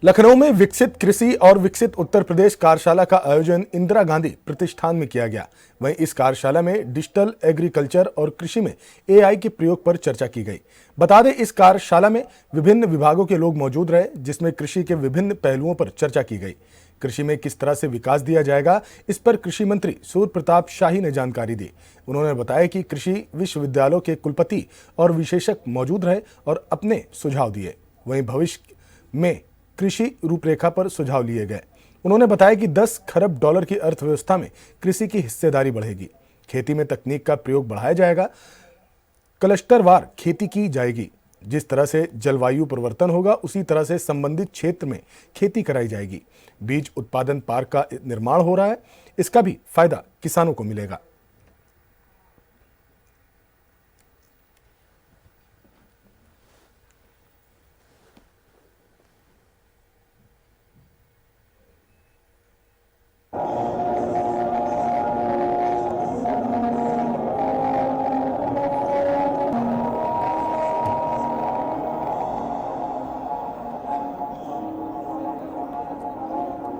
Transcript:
लखनऊ में विकसित कृषि और विकसित उत्तर प्रदेश कार्यशाला का आयोजन इंदिरा गांधी प्रतिष्ठान में किया गया। वहीं इस कार्यशाला में डिजिटल एग्रीकल्चर और कृषि में एआई के प्रयोग पर चर्चा की गई। बता दें, इस कार्यशाला में विभिन्न विभागों के लोग मौजूद रहे, जिसमें कृषि के विभिन्न पहलुओं पर चर्चा की गई। कृषि में किस तरह से विकास दिया जाएगा, इस पर कृषि मंत्री सूर्य प्रताप शाही ने जानकारी दी। उन्होंने बताया कि कृषि विश्वविद्यालयों के कुलपति और विशेषज्ञ मौजूद रहे और अपने सुझाव दिए। वहीं भविष्य में कृषि रूपरेखा पर सुझाव लिए गए। उन्होंने बताया कि 10 खरब डॉलर की अर्थव्यवस्था में कृषि की हिस्सेदारी बढ़ेगी। खेती में तकनीक का प्रयोग बढ़ाया जाएगा, क्लस्टरवार खेती की जाएगी। जिस तरह से जलवायु परिवर्तन होगा, उसी तरह से संबंधित क्षेत्र में खेती कराई जाएगी। बीज उत्पादन पार्क का निर्माण हो रहा है, इसका भी फायदा किसानों को मिलेगा।